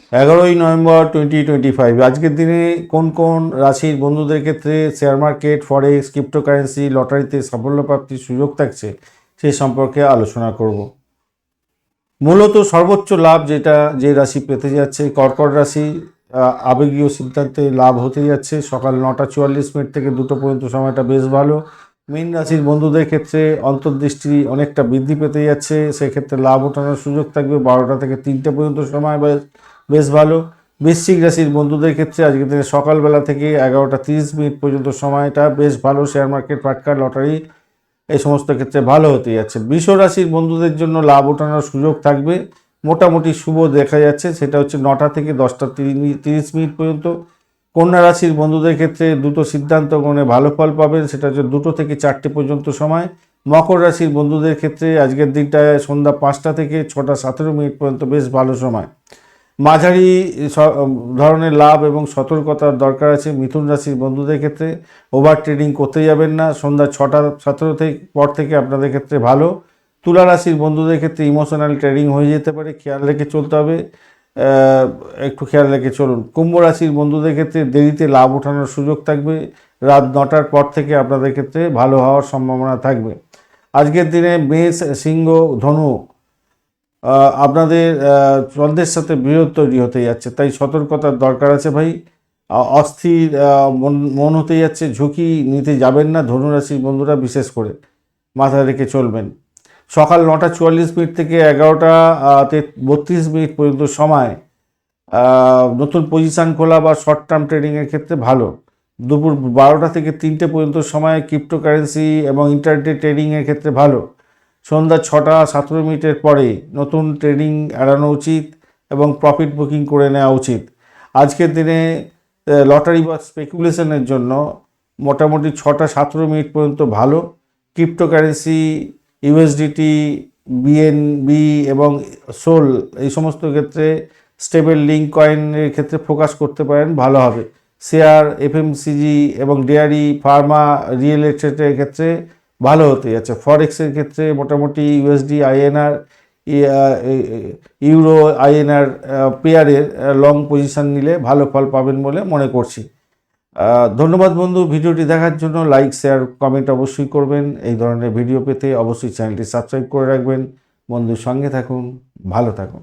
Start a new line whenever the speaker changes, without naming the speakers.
11 November 2025। আজকের দিনে কোন কোন রাশির বন্ধুদের ক্ষেত্রে শেয়ার মার্কেট, ফরেক্স, ক্রিপ্টোকারেন্সি, লটারিতে সাফল্য প্রাপ্তির সুযোগ থাকছে সেই সম্পর্কে আলোচনা করব। মূলত সর্বোচ্চ লাভ যেটা যে রাশি পেতে যাচ্ছে কর্কট রাশি। আবেগীয় সিদ্ধান্তে লাভ হতে যাচ্ছে। সকাল 9:44 থেকে 2টো পর্যন্ত সময়টা বেশ ভালো। মীন রাশির বন্ধুদের ক্ষেত্রে অন্তর্দৃষ্টি অনেকটা বৃদ্ধি পেতে যাচ্ছে, সেক্ষেত্রে লাভ ওঠানোর সুযোগ থাকবে। 12টা থেকে 3টে পর্যন্ত সময় বেশ ভালো। বৃশ্চিক রাশির বন্ধুদের ক্ষেত্রে আজকের দিনে সকালবেলা থেকে 11টা 30 পর্যন্ত সময়টা বেশ ভালো। শেয়ার মার্কেট, ফাটকা, লটারি এই সমস্ত ক্ষেত্রে ভালো হতে যাচ্ছে। বৃষ রাশির বন্ধুদের জন্য লাভ ওঠানোর সুযোগ থাকবে, মোটামুটি শুভ দেখা যাচ্ছে। সেটা হচ্ছে 9টা থেকে 10টা 30 পর্যন্ত। কন্যা রাশির বন্ধুদের ক্ষেত্রে দুটো সিদ্ধান্ত গ্রহণে ভালো ফল পাবেন, সেটা হচ্ছে 2টো থেকে 4টে পর্যন্ত সময়। মকর রাশির বন্ধুদের ক্ষেত্রে আজকের দিনটায় সন্ধ্যা 5টা থেকে 6টা 17 পর্যন্ত বেশ ভালো সময়। মাঝারি ধরনের লাভ এবং সতর্কতার দরকার আছে মিথুন রাশির বন্ধুদের ক্ষেত্রে। ওভার ট্রেডিং করতে যাবেন না, সন্ধ্যা 6টা 17 পর থেকে আপনাদের ক্ষেত্রে ভালো। তুলা রাশির বন্ধুদের ক্ষেত্রে ইমোশনাল ট্রেডিং হয়ে যেতে পারে, খেয়াল রেখে চলতে হবে, একটু খেয়াল রেখে চলুন। কুম্ভ রাশির বন্ধুদের ক্ষেত্রে দেরিতে লাভ ওঠানোর সুযোগ থাকবে, রাত 9টার পর থেকে আপনাদের ক্ষেত্রে ভালো হওয়ার সম্ভাবনা থাকবে। আজকের দিনে মেষ, সিংহ, ধনু আপনাদের চন্দ্রের সাথে বৃহৎ তৈরি হতে যাচ্ছে, তাই সতর্কতার দরকার আছে ভাই। অস্থির মন হতে যাচ্ছে, ঝুঁকি নিতে যাবেন না ধনুরাশির বন্ধুরা, বিশেষ করে মাথায় রেখে চলবেন। সকাল 9টা 44 থেকে 11টা 32 পর্যন্ত সময় নতুন পজিশান খোলা বা শর্ট টার্ম ট্রেডিংয়ের ক্ষেত্রে ভালো। দুপুর 12টা থেকে 3টে পর্যন্ত সময় ক্রিপ্টোকারেন্সি এবং ইন্টারডে ট্রেডিংয়ের ক্ষেত্রে ভালো। সন্ধ্যা 6টা 17 পরে নতুন ট্রেডিং এড়ানো উচিত এবং প্রফিট বুকিং করে নেওয়া উচিত। আজকের দিনে লটারি বা স্পেকুলেশনের জন্য মোটামুটি 6টা 17 পর্যন্ত ভালো। ক্রিপ্টোকারেন্সি, ইউএসডিটি, বিএনবি এবং সোল এই সমস্ত ক্ষেত্রে স্টেবল লিঙ্ক কয়েনের ক্ষেত্রে ফোকাস করতে পারেন, ভালো হবে। শেয়ার, এফএমসিজি এবং ডেয়ারি, ফার্মা, রিয়েল এস্টেটের ক্ষেত্রে ভালো হতে যাচ্ছে। ফরেক্সের ক্ষেত্রে মোটামুটি ইউএসডি, আইএনআর, ইউরো, আইএনআর পেয়ারের লং পজিশন নিলে ভালো ফল পাবেন বলে মনে করছি। ধন্যবাদ বন্ধু, ভিডিওটি দেখার জন্য। লাইক, শেয়ার, কমেন্ট অবশ্যই করবেন। এই ধরনের ভিডিও পেতে অবশ্যই চ্যানেলটি সাবস্ক্রাইব করে রাখবেন। বন্ধুর সঙ্গে থাকুন, ভালো থাকুন।